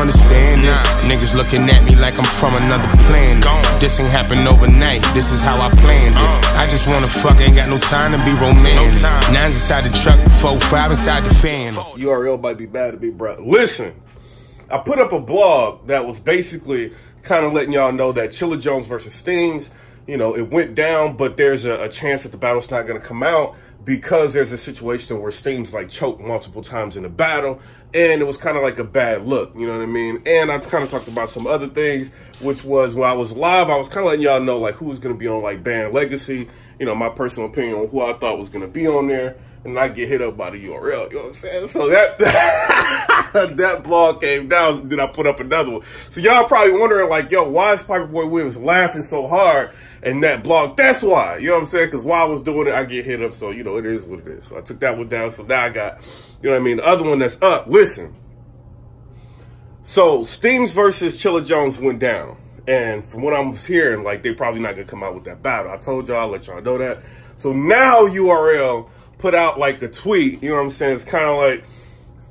understand it. Niggas looking at me like I'm from another planet. This ain't happened overnight, this is how I planned it. I just wanna fuck, ain't got no time to be romantic. Nines inside the truck, 4-5 inside the fan. URL might be bad to be brought. Listen, I put up a blog that was basically kind of letting y'all know that Chilla Jones versus Steams, you know, it went down, but there's a chance that the battle's not going to come out because there's a situation where Steams like choked multiple times in the battle, and it was kind of like a bad look, you know what I mean? And I kind of talked about some other things, which was when I was live, I was kind of letting y'all know like who was going to be on like Band Legacy, you know, my personal opinion on who I thought was going to be on there. And I get hit up by the URL, you know what I'm saying? So that that blog came down, then I put up another one. So y'all probably wondering like, yo, why is Piperboy Williams laughing so hard in that blog? That's why, you know what I'm saying? Because while I was doing it, I get hit up, so, you know, it is what it is. So I took that one down, so now I got, you know what I mean? The other one that's up, listen. So Steams versus Chilla Jones went down. And from what I was hearing, like, they probably not going to come out with that battle. I told y'all, let y'all know that. So now URL put out like a tweet, you know what I'm saying? It's kind of like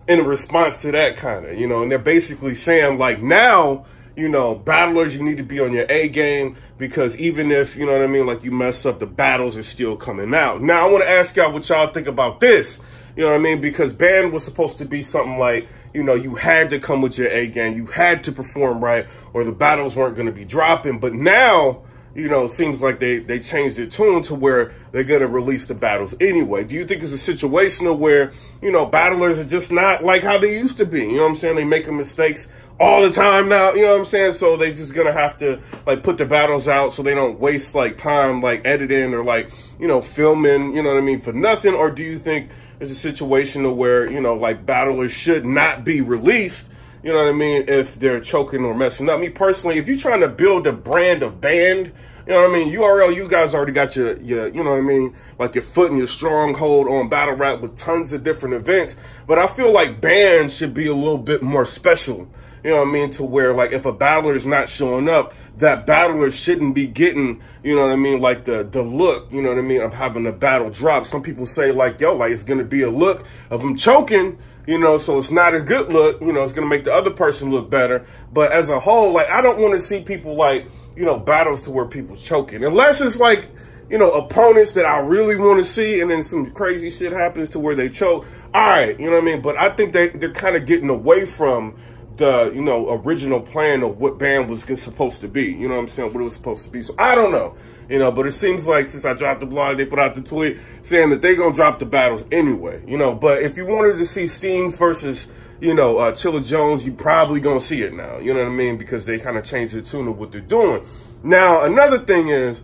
in response to that kind of, you know, and they're basically saying like now, you know, battlers, you need to be on your A game because even if, you know what I mean, like you mess up, the battles are still coming out. Now I want to ask y'all what y'all think about this, you know what I mean? Because band was supposed to be something like, you know, you had to come with your A game, you had to perform right or the battles weren't going to be dropping. But now, you know, it seems like they changed their tune to where they're going to release the battles anyway. Do you think it's a situation where, you know, battlers are just not like how they used to be? You know what I'm saying? They making mistakes all the time now, you know what I'm saying? So they just going to have to, like, put the battles out so they don't waste, like, time, like, editing or, like, you know, filming, you know what I mean, for nothing? Or do you think it's a situation where, you know, like, battlers should not be released, you know what I mean, if they're choking or messing up? Me personally, if you're trying to build a brand of band, you know what I mean, URL, you guys already got your, you know what I mean, like your foot and your stronghold on battle rap with tons of different events. But I feel like bands should be a little bit more special, you know what I mean, to where like if a battler is not showing up, that battler shouldn't be getting, you know what I mean, like the look, you know what I mean, of having the battle drop. Some people say like, yo, like it's going to be a look of them choking, you know, so it's not a good look, you know, it's going to make the other person look better. But as a whole, like, I don't want to see people like, you know, battles to where people's choking. Unless it's like, you know, opponents that I really want to see and then some crazy shit happens to where they choke. All right, you know what I mean? But I think they're kind of getting away from the, you know, original plan of what band was supposed to be. You know what I'm saying? What it was supposed to be. So I don't know, you know, but it seems like since I dropped the blog, they put out the tweet saying that they're going to drop the battles anyway, you know. But if you wanted to see Steams versus, you know, Chilla Jones, you probably gonna see it now. You know what I mean? Because they kind of changed the tune of what they're doing. Now, another thing is,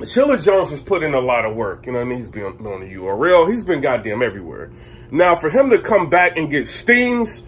Chilla Jones has put in a lot of work. You know what I mean? He's been on the URL. He's been goddamn everywhere. Now, for him to come back and get Steams,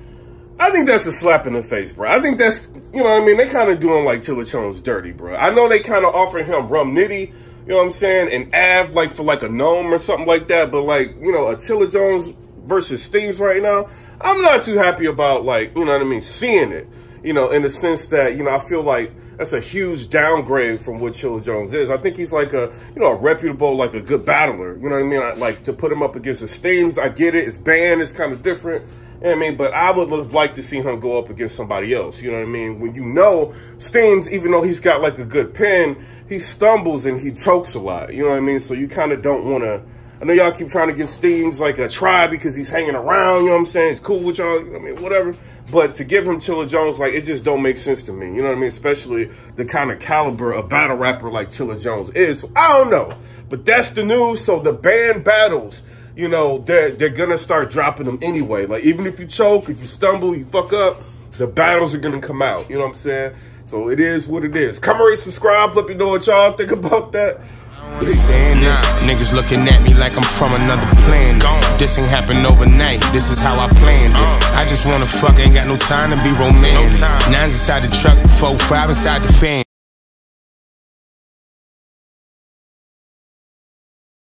I think that's a slap in the face, bro. I think that's, you know what I mean? They kind of doing like Chilla Jones dirty, bro. I know they kind of offering him Rum Nitty, you know what I'm saying, and Av, like, for like a gnome or something like that. But like, you know, a Chilla Jones versus Steams right now, I'm not too happy about, like, you know what I mean, seeing it, you know, in the sense that, you know, I feel like that's a huge downgrade from what Chilla Jones is. I think he's like a, you know, a reputable, like a good battler, you know what I mean? Like, to put him up against the Steams, I get it, it's banned, it's kind of different, you know what I mean? But I would have liked to see him go up against somebody else, you know what I mean? When you know, Steams, even though he's got like a good pen, he stumbles and he chokes a lot, you know what I mean? So you kind of don't want to, I know y'all keep trying to give Steams like a try because he's hanging around, you know what I'm saying? It's cool with y'all, you know what I mean? Whatever. But to give him Chilla Jones, like, it just don't make sense to me. You know what I mean? Especially the kind of caliber of battle rapper like Chilla Jones is. So I don't know. But that's the news. So the band battles, you know, they're going to start dropping them anyway. Like, even if you choke, if you stumble, you fuck up, the battles are going to come out. You know what I'm saying? So it is what it is. Come rate, subscribe. Let me know what y'all think about that. Understand it. Niggas looking at me like I'm from another planet. This ain't happened overnight, this is how I planned it. I just wanna fuck, ain't got no time to be romantic. Nines inside the truck, 4-5 inside the fan.